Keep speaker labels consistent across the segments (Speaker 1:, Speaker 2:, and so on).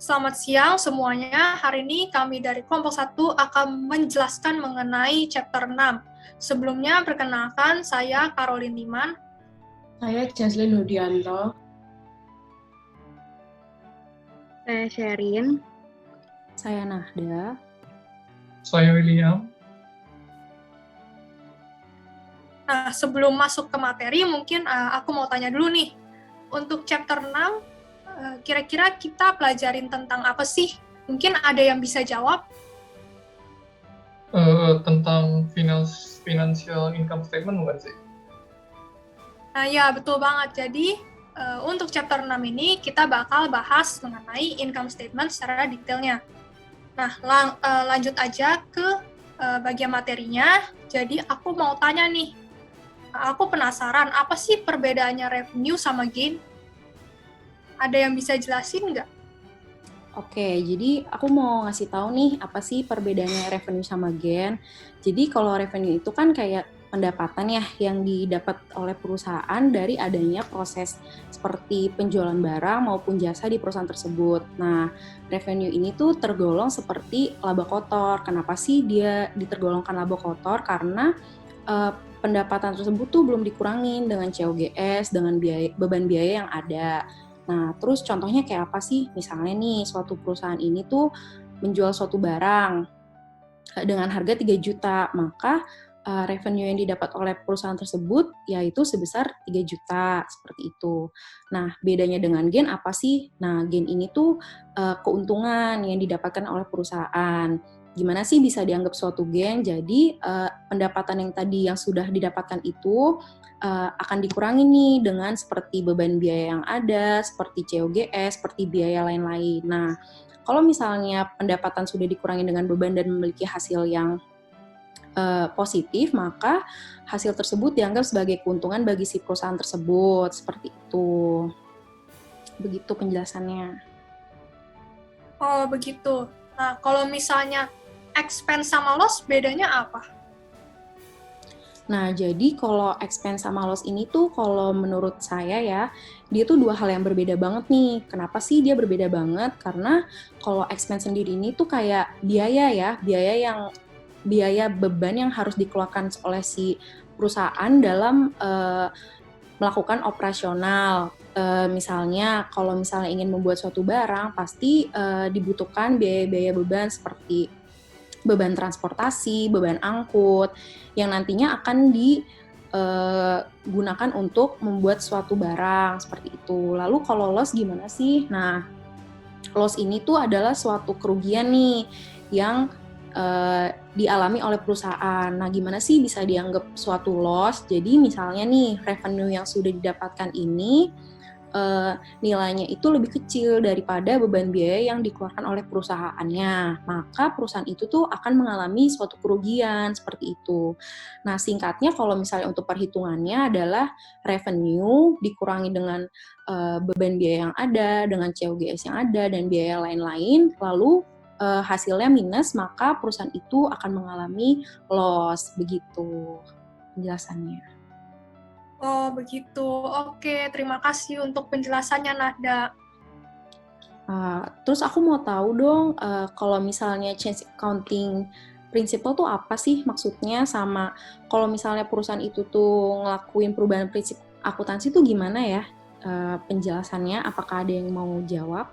Speaker 1: Selamat siang semuanya. Hari ini kami dari kelompok 1 akan menjelaskan mengenai chapter 6. Sebelumnya, perkenalkan saya Caroline Liman.
Speaker 2: Saya Jaslyn Hudianto.
Speaker 3: Saya Sherin.
Speaker 4: Saya Nahda.
Speaker 5: Saya William.
Speaker 1: Nah, sebelum masuk ke materi, mungkin aku mau tanya dulu nih. Untuk chapter 6, kira-kira kita pelajarin tentang apa sih? Mungkin ada yang bisa jawab?
Speaker 5: Tentang financial income statement bukan sih?
Speaker 1: Nah ya, betul banget. Jadi, untuk chapter 6 ini kita bakal bahas mengenai income statement secara detailnya. Nah, lanjut aja ke bagian materinya. Jadi, aku mau tanya nih, aku penasaran, apa sih perbedaannya revenue sama gain? Ada yang bisa jelasin nggak?
Speaker 4: Oke, jadi aku mau ngasih tahu nih apa sih perbedaannya revenue sama gain. Jadi kalau revenue itu kan kayak pendapatan ya yang didapat oleh perusahaan dari adanya proses seperti penjualan barang maupun jasa di perusahaan tersebut. Nah, revenue ini tuh tergolong seperti laba kotor. Kenapa sih dia ditergolongkan laba kotor? Karena pendapatan tersebut tuh belum dikurangin dengan COGS, dengan beban biaya yang ada. Nah, terus contohnya kayak apa sih? Misalnya nih, suatu perusahaan ini tuh menjual suatu barang dengan harga 3 juta, maka revenue yang didapat oleh perusahaan tersebut yaitu sebesar 3 juta, seperti itu. Nah, bedanya dengan gain apa sih? Nah, gain ini tuh keuntungan yang didapatkan oleh perusahaan. Gimana sih bisa dianggap suatu gain? Jadi, pendapatan yang tadi yang sudah didapatkan itu akan dikurangi nih dengan seperti beban biaya yang ada, seperti COGS, seperti biaya lain-lain. Nah, kalau misalnya pendapatan sudah dikurangi dengan beban dan memiliki hasil yang positif, maka hasil tersebut dianggap sebagai keuntungan bagi si perusahaan tersebut. Seperti itu. Begitu penjelasannya.
Speaker 1: Oh, begitu. Nah, kalau misalnya expense sama loss, bedanya apa?
Speaker 4: Nah, jadi kalau expense sama loss ini tuh kalau menurut saya ya, dia tuh dua hal yang berbeda banget nih. Kenapa sih dia berbeda banget? Karena kalau expense sendiri ini tuh kayak biaya ya, biaya beban yang harus dikeluarkan oleh si perusahaan dalam melakukan operasional. Misalnya kalau misalnya ingin membuat suatu barang, pasti dibutuhkan biaya-biaya beban seperti beban transportasi, beban angkut, yang nantinya akan digunakan untuk membuat suatu barang, seperti itu. Lalu kalau loss gimana sih? Nah, loss ini tuh adalah suatu kerugian nih, yang dialami oleh perusahaan. Nah, gimana sih bisa dianggap suatu loss? Jadi misalnya nih, revenue yang sudah didapatkan ini, nilainya itu lebih kecil daripada beban biaya yang dikeluarkan oleh perusahaannya, maka perusahaan itu tuh akan mengalami suatu kerugian seperti itu. Nah, singkatnya kalau misalnya untuk perhitungannya adalah revenue dikurangi dengan beban biaya yang ada, dengan COGS yang ada, dan biaya lain-lain, lalu hasilnya minus, maka perusahaan itu akan mengalami loss. Begitu penjelasannya.
Speaker 1: Oh, begitu. Oke, terima kasih untuk penjelasannya, Nahda.
Speaker 4: Terus aku mau tahu dong, kalau misalnya change accounting principle tuh apa sih maksudnya, sama kalau misalnya perusahaan itu tuh ngelakuin perubahan prinsip akuntansi tuh gimana ya penjelasannya? Apakah ada yang mau jawab?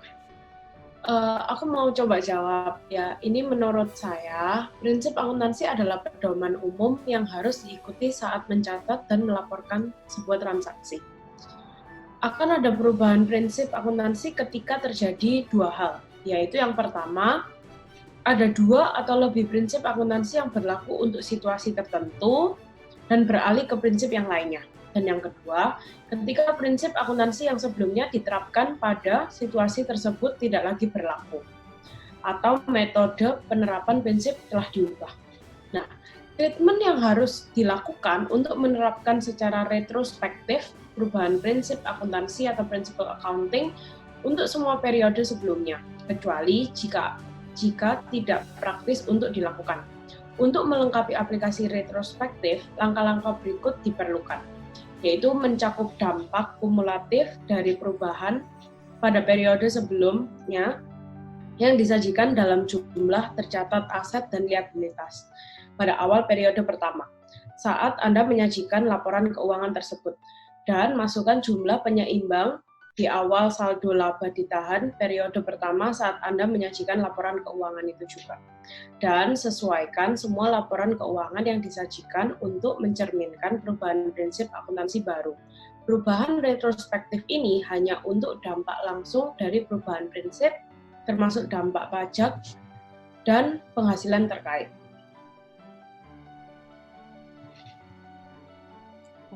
Speaker 2: Aku mau coba jawab ya. Ini menurut saya, prinsip akuntansi adalah pedoman umum yang harus diikuti saat mencatat dan melaporkan sebuah transaksi. Akan ada perubahan prinsip akuntansi ketika terjadi dua hal, yaitu yang pertama, ada dua atau lebih prinsip akuntansi yang berlaku untuk situasi tertentu dan beralih ke prinsip yang lainnya. Dan yang kedua, ketika prinsip akuntansi yang sebelumnya diterapkan pada situasi tersebut tidak lagi berlaku, atau metode penerapan prinsip telah diubah. Nah, treatment yang harus dilakukan untuk menerapkan secara retrospektif perubahan prinsip akuntansi atau principle accounting untuk semua periode sebelumnya, kecuali jika tidak praktis untuk dilakukan. Untuk melengkapi aplikasi retrospektif, langkah-langkah berikut diperlukan, yaitu mencakup dampak kumulatif dari perubahan pada periode sebelumnya, yang disajikan dalam jumlah tercatat aset dan liabilitas pada awal periode pertama saat Anda menyajikan laporan keuangan tersebut, dan masukkan jumlah penyeimbang di awal saldo laba ditahan periode pertama saat Anda menyajikan laporan keuangan itu juga. Dan sesuaikan semua laporan keuangan yang disajikan untuk mencerminkan perubahan prinsip akuntansi baru. Perubahan retrospektif ini hanya untuk dampak langsung dari perubahan prinsip, termasuk dampak pajak dan penghasilan terkait.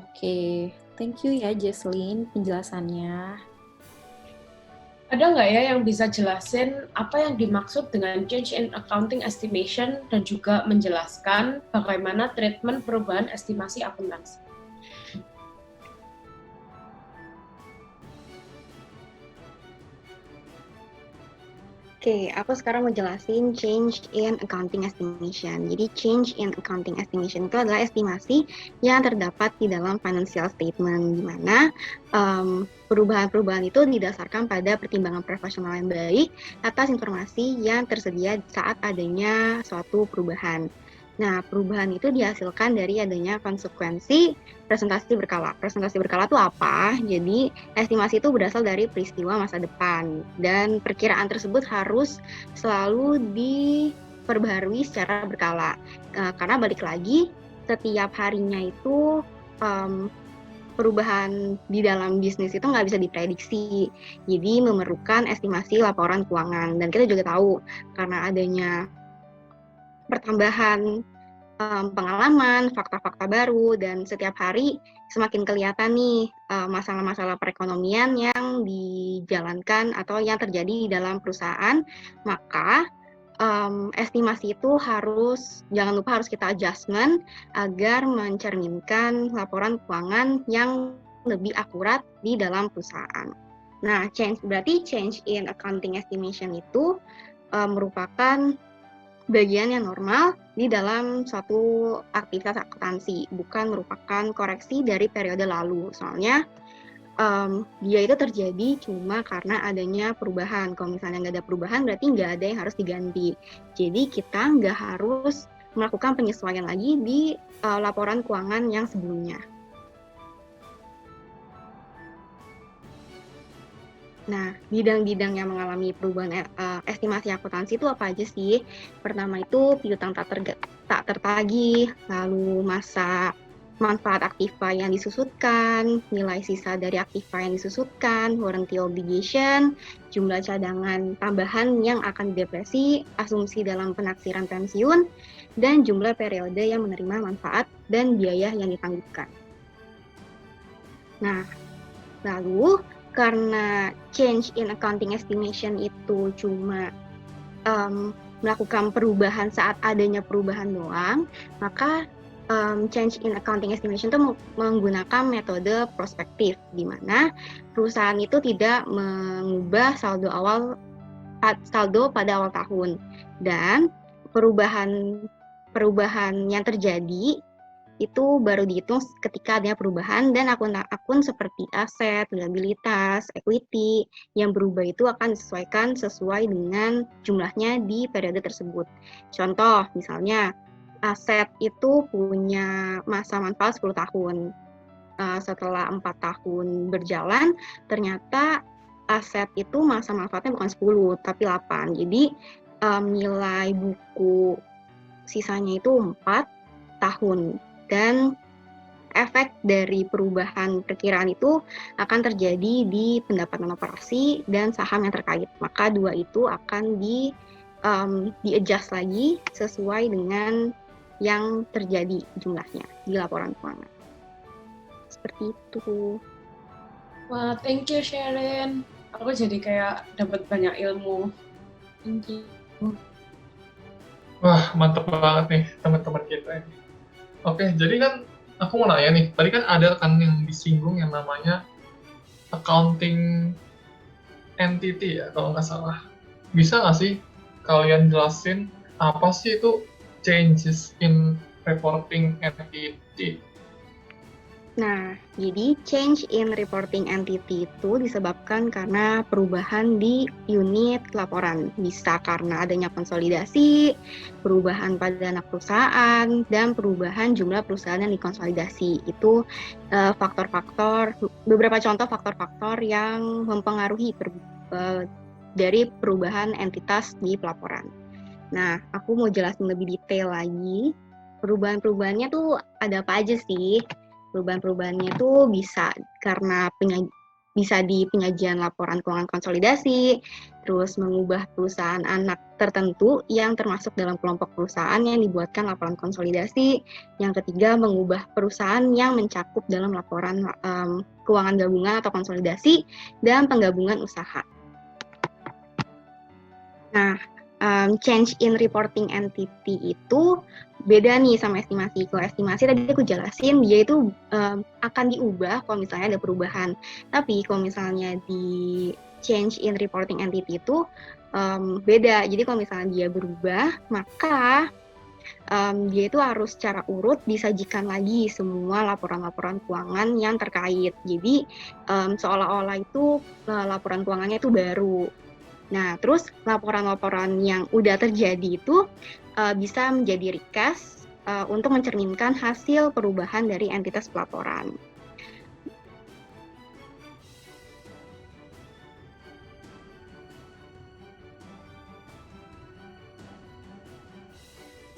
Speaker 4: Oke, thank you ya Jesslyn penjelasannya.
Speaker 2: Ada nggak ya yang bisa jelasin apa yang dimaksud dengan change in accounting estimation dan juga menjelaskan bagaimana treatment perubahan estimasi akuntansi?
Speaker 3: Oke, aku sekarang mau jelasin change in accounting estimation. Jadi change in accounting estimation itu adalah estimasi yang terdapat di dalam financial statement, di mana perubahan-perubahan itu didasarkan pada pertimbangan profesional yang baik atas informasi yang tersedia saat adanya suatu perubahan. Nah, perubahan itu dihasilkan dari adanya konsekuensi presentasi berkala. Presentasi berkala itu apa? Jadi, estimasi itu berasal dari peristiwa masa depan, dan perkiraan tersebut harus selalu diperbaharui secara berkala. Karena balik lagi, setiap harinya itu perubahan di dalam bisnis itu nggak bisa diprediksi. Jadi, memerlukan estimasi laporan keuangan. Dan kita juga tahu, karena adanya pertambahan pengalaman, fakta-fakta baru, dan setiap hari semakin kelihatan nih masalah-masalah perekonomian yang dijalankan atau yang terjadi di dalam perusahaan, maka estimasi itu jangan lupa harus kita adjustment agar mencerminkan laporan keuangan yang lebih akurat di dalam perusahaan. Nah, berarti change in accounting estimation itu merupakan bagian yang normal di dalam suatu aktivitas akuntansi, bukan merupakan koreksi dari periode lalu. Soalnya dia itu terjadi cuma karena adanya perubahan. Kalau misalnya nggak ada perubahan, berarti nggak ada yang harus diganti. Jadi kita nggak harus melakukan penyesuaian lagi di laporan keuangan yang sebelumnya. Nah, bidang-bidang yang mengalami perubahan estimasi akuntansi itu apa aja sih? Pertama itu piutang tak tertagih, lalu masa manfaat aktiva yang disusutkan, nilai sisa dari aktiva yang disusutkan, warranty obligation, jumlah cadangan tambahan yang akan didepresi, asumsi dalam penaksiran pensiun, dan jumlah periode yang menerima manfaat dan biaya yang ditangguhkan. Nah, lalu karena change in accounting estimation itu cuma melakukan perubahan saat adanya perubahan doang, maka change in accounting estimation itu menggunakan metode prospektif, di mana perusahaan itu tidak mengubah saldo pada awal tahun, dan perubahan yang terjadi itu baru dihitung ketika adanya perubahan, dan akun-akun seperti aset, liabilitas, equity yang berubah itu akan disesuaikan sesuai dengan jumlahnya di periode tersebut. Contoh, misalnya aset itu punya masa manfaat 10 tahun. Setelah 4 tahun berjalan, ternyata aset itu masa manfaatnya bukan 10, tapi 8. Jadi nilai buku sisanya itu 4 tahun. Dan efek dari perubahan perkiraan itu akan terjadi di pendapatan operasi dan saham yang terkait. Maka dua itu akan di-adjust lagi sesuai dengan yang terjadi jumlahnya di laporan keuangan. Seperti itu.
Speaker 2: Wah, thank you Sharon. Aku jadi kayak dapat banyak ilmu. Thank you.
Speaker 5: Wah, mantep banget nih teman-teman kita ini. Oke, jadi kan aku mau nanya nih, tadi kan ada kan yang disinggung yang namanya accounting entity ya, kalau nggak salah. Bisa nggak sih kalian jelasin apa sih itu changes in reporting entity?
Speaker 3: Nah, jadi change in reporting entity itu disebabkan karena perubahan di unit laporan. Bisa karena adanya konsolidasi, perubahan pada anak perusahaan, dan perubahan jumlah perusahaan yang dikonsolidasi. Itu faktor-faktor, beberapa contoh faktor-faktor yang mempengaruhi dari perubahan entitas di pelaporan. Nah, aku mau jelasin lebih detail lagi. Perubahan-perubahannya tuh ada apa aja sih? Perubahan-perubahannya tuh bisa karena bisa di penyajian laporan keuangan konsolidasi, terus mengubah perusahaan anak tertentu yang termasuk dalam kelompok perusahaan yang dibuatkan laporan konsolidasi. Yang ketiga, mengubah perusahaan yang mencakup dalam laporan keuangan gabungan atau konsolidasi dan penggabungan usaha. Nah, change in reporting entity itu beda nih sama estimasi. Kalau estimasi tadi aku jelasin, dia itu akan diubah kalau misalnya ada perubahan. Tapi kalau misalnya di change in reporting entity itu beda. Jadi kalau misalnya dia berubah, maka dia itu harus secara urut disajikan lagi semua laporan-laporan keuangan yang terkait. Jadi seolah-olah itu laporan keuangannya itu baru. Nah, terus laporan-laporan yang udah terjadi itu bisa menjadi recast untuk mencerminkan hasil perubahan dari entitas pelaporan.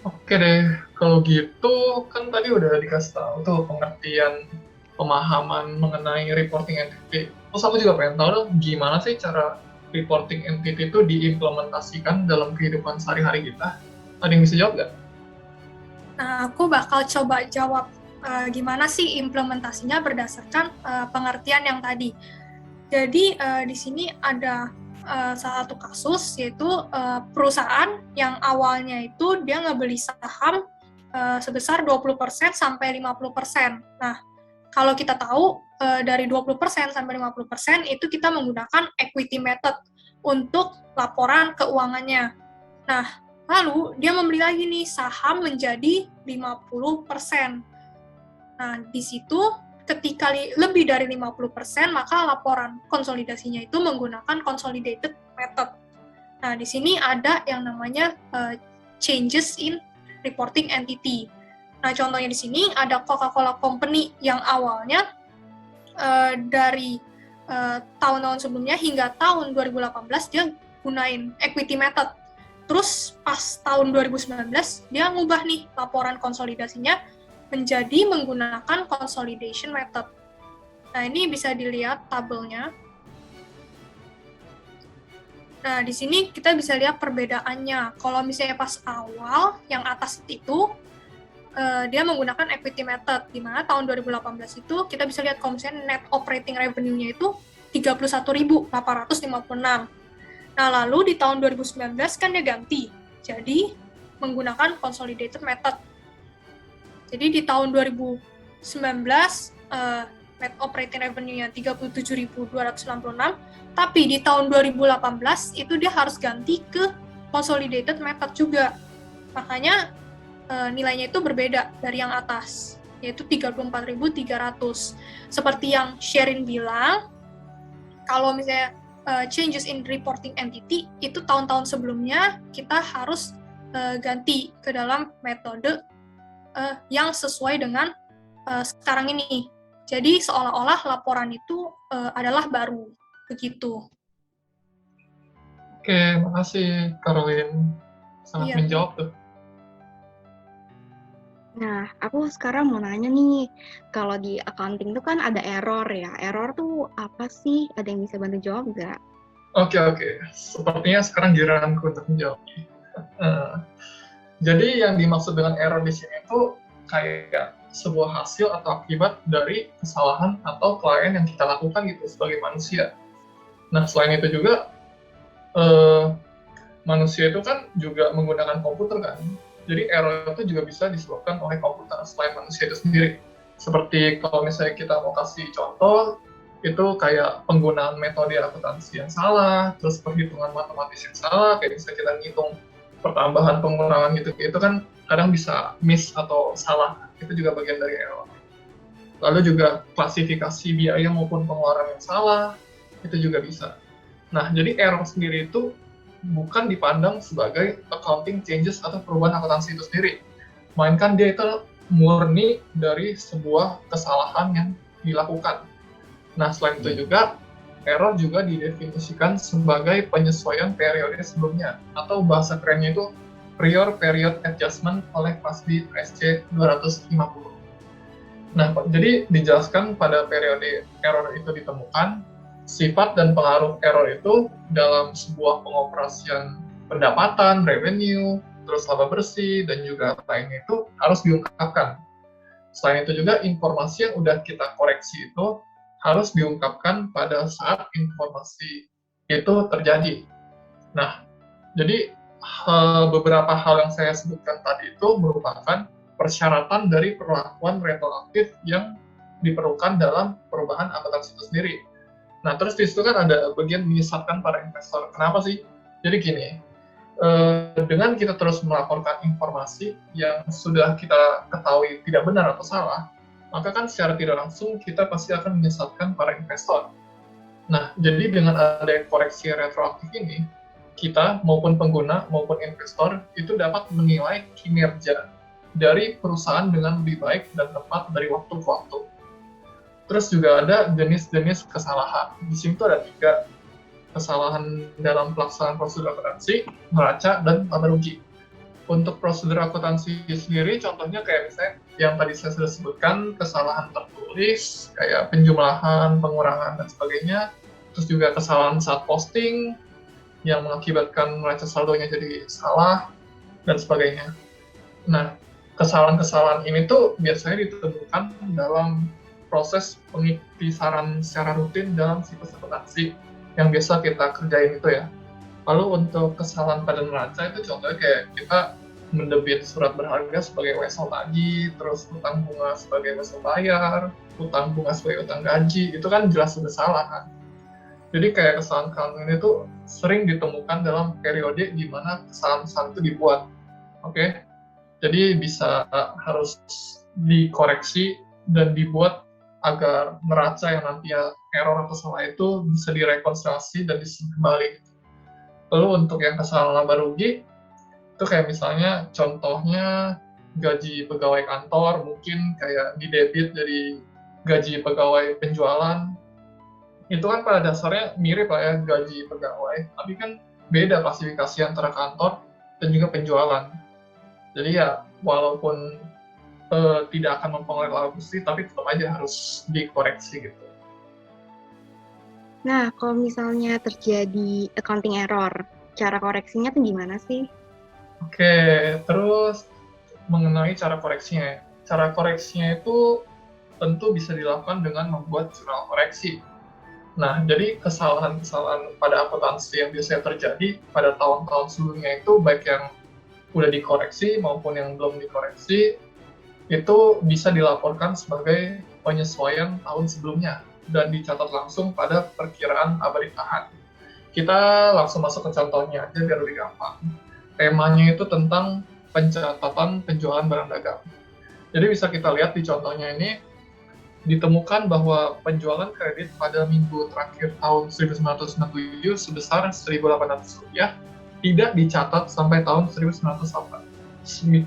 Speaker 5: Oke deh, kalau gitu kan tadi udah dikasih tahu tuh pengertian pemahaman mengenai reporting entity. Terus aku juga pengen tahu dong gimana sih cara reporting entity itu diimplementasikan dalam kehidupan sehari-hari kita. Ada yang bisa jawab nggak?
Speaker 1: Nah, aku bakal coba jawab gimana sih implementasinya berdasarkan pengertian yang tadi. Jadi di sini ada salah satu kasus, yaitu perusahaan yang awalnya itu dia ngebeli saham sebesar 20% sampai 50%. Nah, kalau kita tahu dari 20% sampai 50% itu kita menggunakan equity method untuk laporan keuangannya. Nah, lalu dia membeli lagi nih saham menjadi 50%. Nah, di situ ketika lebih dari 50%, maka laporan konsolidasinya itu menggunakan consolidated method. Nah, di sini ada yang namanya changes in reporting entity. Nah, contohnya di sini ada Coca-Cola Company yang awalnya dari tahun-tahun sebelumnya hingga tahun 2018 dia gunain equity method. Terus pas tahun 2019 dia ngubah nih laporan konsolidasinya menjadi menggunakan consolidation method. Nah, ini bisa dilihat tabelnya. Nah, di sini kita bisa lihat perbedaannya. Kalau misalnya pas awal, yang atas itu, dia menggunakan equity method, di mana tahun 2018 itu kita bisa lihat kalau misalnya net operating revenue-nya itu 31.856. Nah, lalu di tahun 2019 kan dia ganti, jadi menggunakan consolidated method. Jadi di tahun 2019, net operating revenue-nya 37.296, tapi di tahun 2018 itu dia harus ganti ke consolidated method juga. Makanya nilainya itu berbeda dari yang atas, yaitu 34.300. Seperti yang Sherin bilang, kalau misalnya changes in reporting entity, itu tahun-tahun sebelumnya kita harus ganti ke dalam metode yang sesuai dengan sekarang ini. Jadi seolah-olah laporan itu adalah baru, begitu.
Speaker 5: Oke, makasih Caroline. Sangat menjawab tuh.
Speaker 3: Nah, aku sekarang mau nanya nih, kalau di accounting itu kan ada error ya. Error tuh apa sih? Ada yang bisa bantu jawab nggak?
Speaker 5: Oke. Sepertinya sekarang giliranku untuk menjawab. Jadi yang dimaksud dengan error di sini itu kayak sebuah hasil atau akibat dari kesalahan atau klien yang kita lakukan gitu sebagai manusia. Nah, selain itu juga manusia itu kan juga menggunakan komputer kan. Jadi error itu juga bisa disebabkan oleh komputer selain manusia itu sendiri. Seperti kalau misalnya kita mau kasih contoh, itu kayak penggunaan metode akuntansi yang salah, terus perhitungan matematis yang salah, kayak misalnya kita ngitung pertambahan pengurangan gitu, itu kan kadang bisa miss atau salah. Itu juga bagian dari error. Lalu juga klasifikasi biaya maupun pengeluaran yang salah, itu juga bisa. Nah, jadi error sendiri itu bukan dipandang sebagai accounting changes atau perubahan akuntansi itu sendiri, melainkan dia itu murni dari sebuah kesalahan yang dilakukan. Nah, selain itu juga, error juga didefinisikan sebagai penyesuaian periode sebelumnya, atau bahasa kerennya itu prior period adjustment oleh FASB SC 250. Nah, jadi dijelaskan pada periode error itu ditemukan, sifat dan pengaruh error itu dalam sebuah pengoperasian pendapatan, revenue, terus laba bersih, dan juga lainnya itu harus diungkapkan. Selain itu juga informasi yang udah kita koreksi itu harus diungkapkan pada saat informasi itu terjadi. Nah, jadi beberapa hal yang saya sebutkan tadi itu merupakan persyaratan dari perlakuan retroaktif yang diperlukan dalam perubahan akuntansi itu sendiri. Nah, terus di situ kan ada bagian menyesatkan para investor. Kenapa sih? Jadi gini, dengan kita terus melaporkan informasi yang sudah kita ketahui tidak benar atau salah, maka kan secara tidak langsung kita pasti akan menyesatkan para investor. Nah, jadi dengan ada koreksi retroaktif ini, kita maupun pengguna maupun investor itu dapat menilai kinerja dari perusahaan dengan lebih baik dan tepat dari waktu ke waktu. Terus juga ada jenis-jenis kesalahan. Di sini tuh ada 3. Kesalahan dalam pelaksanaan prosedur akuntansi, neraca, dan laba rugi. Untuk prosedur akuntansi sendiri, contohnya kayak misalnya yang tadi saya sudah sebutkan, kesalahan tertulis, kayak penjumlahan, pengurangan, dan sebagainya. Terus juga kesalahan saat posting, yang mengakibatkan neraca saldonya jadi salah, dan sebagainya. Nah, kesalahan-kesalahan ini tuh biasanya ditemukan dalam proses pengiktisaran secara rutin dalam siklus akuntansi yang biasa kita kerjain itu ya. Lalu untuk kesalahan pada neraca itu contohnya kayak kita mendebit surat berharga sebagai wesel tagih, terus utang bunga sebagai wesel bayar, utang bunga sebagai utang gaji, itu kan jelas sudah salah kan. Jadi kayak kesalahan-kesalahan ini tuh sering ditemukan dalam periode di mana kesalahan-kesalahan itu dibuat. Oke? Jadi bisa harus dikoreksi dan dibuat agar neraca yang nantinya error atau salah itu bisa direkonsiliasi dan disimpan kembali. Lalu untuk yang kesalahan laba rugi, itu kayak misalnya contohnya gaji pegawai kantor mungkin kayak didebit dari gaji pegawai penjualan. Itu kan pada dasarnya mirip lah ya gaji pegawai, tapi kan beda klasifikasi antara kantor dan juga penjualan. Jadi ya walaupun tidak akan mempengaruhi laba bersih, tapi tetap aja harus dikoreksi gitu.
Speaker 3: Nah, kalau misalnya terjadi accounting error, cara koreksinya tuh gimana sih?
Speaker 5: Oke, terus mengenai cara koreksinya. Cara koreksinya itu tentu bisa dilakukan dengan membuat jurnal koreksi. Nah, jadi kesalahan-kesalahan pada akuntansi yang biasanya terjadi pada tahun-tahun sebelumnya itu, baik yang udah dikoreksi maupun yang belum dikoreksi, itu bisa dilaporkan sebagai penyesuaian tahun sebelumnya dan dicatat langsung pada perkiraan laba ditahan. Kita langsung masuk ke contohnya aja biar lebih gampang. Temanya itu tentang pencatatan penjualan barang dagang. Jadi bisa kita lihat di contohnya ini, ditemukan bahwa penjualan kredit pada minggu terakhir tahun 1997 sebesar Rp1.800 tidak dicatat sampai tahun 1998.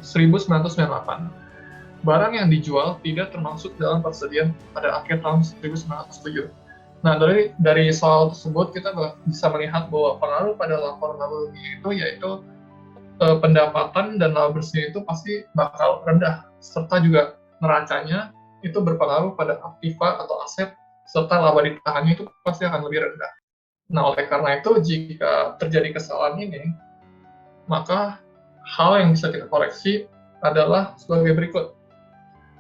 Speaker 5: Barang yang dijual tidak termasuk dalam persediaan pada akhir tahun 1907. Nah, dari soal tersebut kita bisa melihat bahwa pengaruh pada laporan laba rugi itu yaitu pendapatan dan laba bersih itu pasti bakal rendah, serta juga neracanya itu berpengaruh pada aktiva atau aset, serta laba ditahannya itu pasti akan lebih rendah. Nah, oleh karena itu, jika terjadi kesalahan ini, maka hal yang bisa kita koreksi adalah sebagai berikut.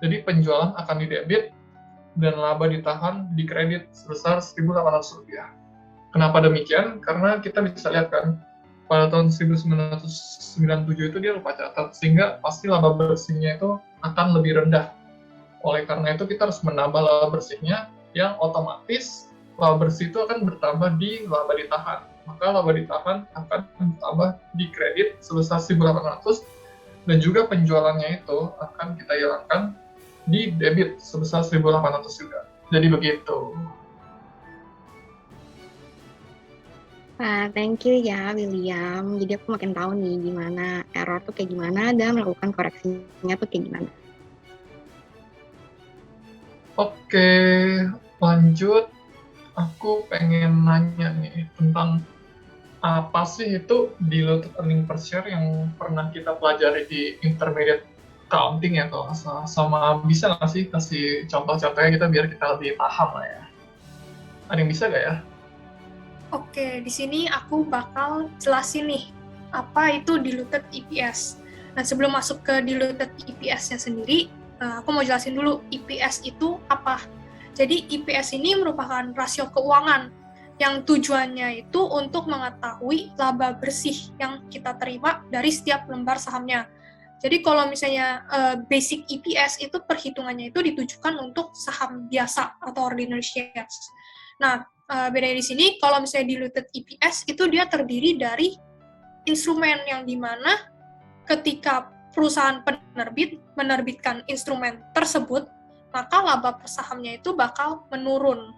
Speaker 5: Jadi, penjualan akan didebit dan laba ditahan dikredit sebesar Rp1.800. Kenapa demikian? Karena kita bisa lihat kan, pada tahun 1997 itu dia lupa catat, sehingga pasti laba bersihnya itu akan lebih rendah. Oleh karena itu kita harus menambah laba bersihnya, yang otomatis laba bersih itu akan bertambah di laba ditahan. Maka laba ditahan akan bertambah di kredit sebesar Rp1.800, dan juga penjualannya itu akan kita hilangkan di debit sebesar 1.800 juga. Jadi begitu.
Speaker 3: Nah, thank you ya William. Jadi aku makin tahu nih gimana error tuh kayak gimana dan melakukan koreksinya tuh kayak gimana.
Speaker 5: Oke, lanjut. Aku pengen nanya nih tentang apa sih itu diluted earning per share yang pernah kita pelajari di intermediate accounting ya kalau nggak salah. Sama bisa nggak sih kasih contoh-contohnya kita biar kita lebih paham lah ya. Ada yang bisa nggak ya?
Speaker 1: Oke, di sini aku bakal jelasin nih apa itu diluted EPS. Nah, sebelum masuk ke diluted EPS-nya sendiri, aku mau jelasin dulu EPS itu apa. Jadi EPS ini merupakan rasio keuangan yang tujuannya itu untuk mengetahui laba bersih yang kita terima dari setiap lembar sahamnya. Jadi kalau misalnya basic EPS itu perhitungannya itu ditujukan untuk saham biasa atau ordinary shares. Nah, bedanya di sini kalau misalnya diluted EPS itu dia terdiri dari instrumen yang dimana ketika perusahaan penerbit menerbitkan instrumen tersebut, maka laba per sahamnya itu bakal menurun.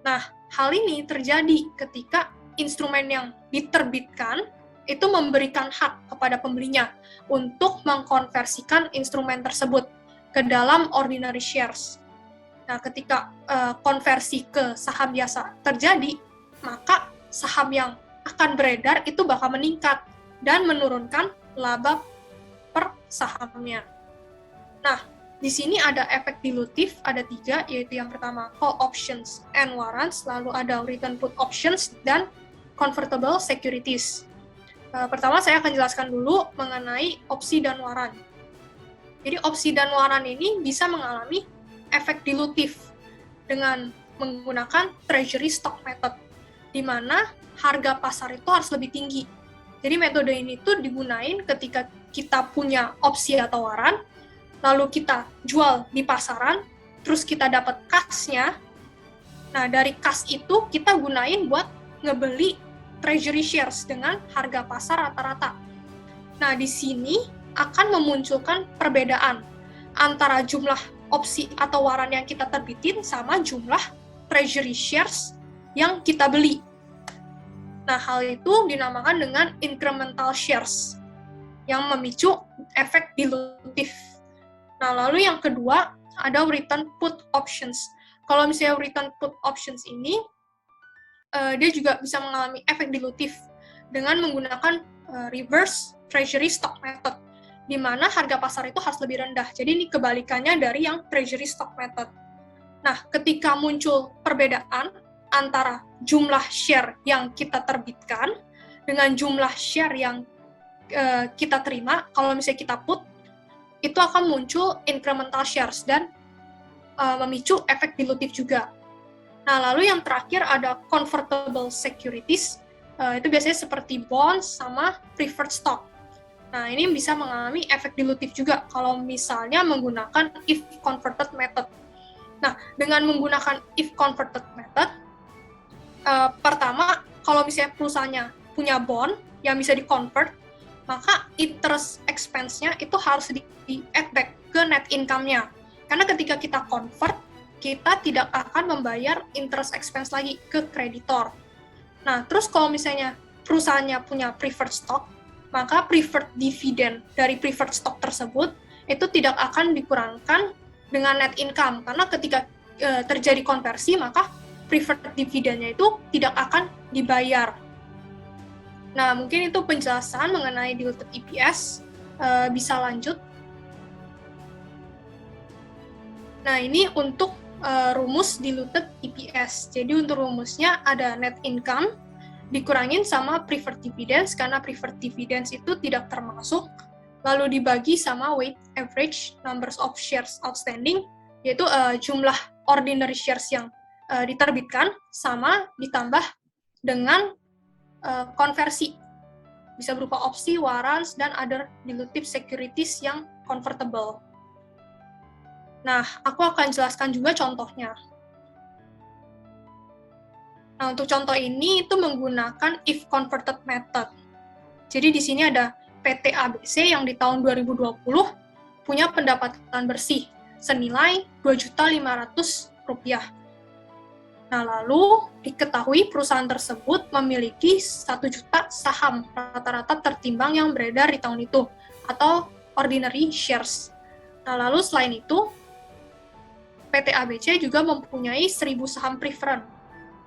Speaker 1: Nah, hal ini terjadi ketika instrumen yang diterbitkan itu memberikan hak kepada pembelinya untuk mengkonversikan instrumen tersebut ke dalam ordinary shares. Nah, ketika konversi ke saham biasa terjadi, maka saham yang akan beredar itu bakal meningkat dan menurunkan laba per sahamnya. Nah, di sini ada efek dilutif, ada 3, yaitu yang pertama call options and warrants, lalu ada return put options, dan convertible securities. Pertama, saya akan jelaskan dulu mengenai opsi dan waran. Jadi, opsi dan waran ini bisa mengalami efek dilutif dengan menggunakan treasury stock method, di mana harga pasar itu harus lebih tinggi. Jadi, metode ini tuh digunain ketika kita punya opsi atau waran, lalu kita jual di pasaran, terus kita dapat kas-nya. Nah, dari kas itu kita gunain buat ngebeli treasury shares dengan harga pasar rata-rata. Nah, di sini akan memunculkan perbedaan antara jumlah opsi atau waran yang kita terbitin sama jumlah treasury shares yang kita beli. Nah, hal itu dinamakan dengan incremental shares yang memicu efek dilutif. Nah, lalu yang kedua, ada return put options. Kalau misalnya return put options ini, dia juga bisa mengalami efek dilutif dengan menggunakan reverse treasury stock method, di mana harga pasar itu harus lebih rendah. Jadi ini kebalikannya dari yang treasury stock method. Nah, ketika muncul perbedaan antara jumlah share yang kita terbitkan dengan jumlah share yang kita terima, kalau misalnya kita put, itu akan muncul incremental shares dan memicu efek dilutif juga. Nah, lalu yang terakhir ada convertible securities, itu biasanya seperti bonds sama preferred stock. Nah, ini bisa mengalami efek dilutif juga kalau misalnya menggunakan if converted method. Nah, dengan menggunakan if converted method, pertama, kalau misalnya perusahaannya punya bond yang bisa di-convert, maka interest expense-nya itu harus di-add back ke net income-nya. Karena ketika kita convert, kita tidak akan membayar interest expense lagi ke kreditor. Nah, terus kalau misalnya perusahaannya punya preferred stock, maka preferred dividend dari preferred stock tersebut itu tidak akan dikurangkan dengan net income. Karena ketika terjadi konversi, maka preferred dividend-nya itu tidak akan dibayar. Nah, mungkin itu penjelasan mengenai diluted EPS. Bisa lanjut. Nah, ini untuk rumus diluted EPS. Jadi untuk rumusnya ada net income dikurangin sama preferred dividends, karena preferred dividends itu tidak termasuk, lalu dibagi sama weighted average numbers of shares outstanding, yaitu jumlah ordinary shares yang diterbitkan, sama ditambah dengan konversi. Bisa berupa opsi, warrants, dan other dilutive securities yang convertible. Nah, aku akan jelaskan juga contohnya. Nah, untuk contoh ini itu menggunakan if converted method. Jadi di sini ada PT ABC yang di tahun 2020 punya pendapatan bersih senilai Rp2.500.000. Nah, lalu diketahui perusahaan tersebut memiliki 1 juta saham rata-rata tertimbang yang beredar di tahun itu, atau ordinary shares. Nah, lalu selain itu, PT ABC juga mempunyai 1.000 saham preferred,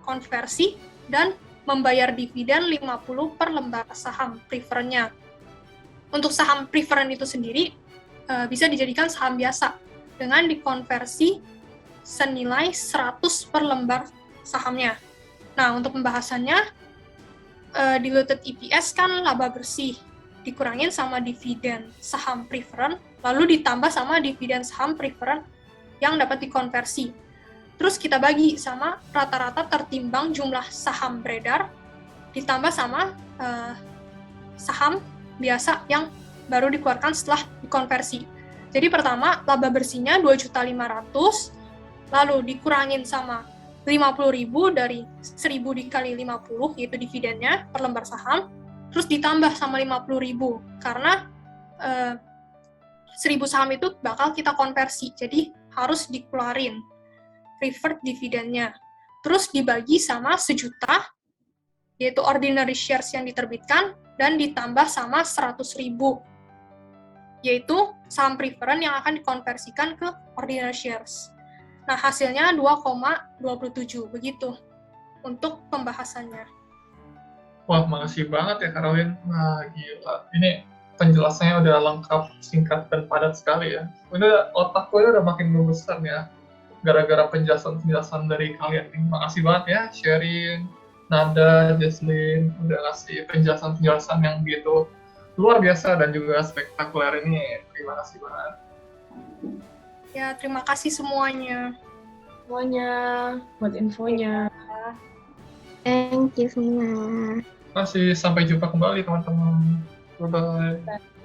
Speaker 1: konversi, dan membayar dividen 50 per lembar saham preferred-nya. Untuk saham preferred itu sendiri, bisa dijadikan saham biasa, dengan dikonversi senilai 100 per lembar sahamnya. Nah, untuk pembahasannya, diluted EPS kan laba bersih, dikurangin sama dividen saham preferred, lalu ditambah sama dividen saham preferred yang dapat dikonversi. Terus kita bagi sama rata-rata tertimbang jumlah saham beredar, ditambah sama saham biasa yang baru dikeluarkan setelah dikonversi. Jadi pertama, laba bersihnya 2.500.000, lalu dikurangin sama 50.000 dari 1.000 dikali 50, yaitu dividennya per lembar saham, terus ditambah sama 50.000, karena 1.000 saham itu bakal kita konversi, jadi harus dikeluarin preferred dividennya. Terus dibagi sama 1 juta, yaitu ordinary shares yang diterbitkan, dan ditambah sama 100.000, yaitu saham preferred yang akan dikonversikan ke ordinary shares. Nah, hasilnya 2,27, begitu untuk pembahasannya.
Speaker 5: Wah, makasih banget ya Caroline. Nah, gila. Ini penjelasannya udah lengkap, singkat, dan padat sekali ya. Otakku udah makin membesar ya, gara-gara penjelasan-penjelasan dari kalian. Makasih banget ya, sharing, Nada, Jesslyn, udah ngasih penjelasan-penjelasan yang begitu luar biasa dan juga spektakuler ini. Terima kasih banget.
Speaker 1: Ya, terima kasih semuanya.
Speaker 2: Buat infonya.
Speaker 3: Thank you semua.
Speaker 5: Terima kasih, sampai jumpa kembali teman-teman. Bye-bye.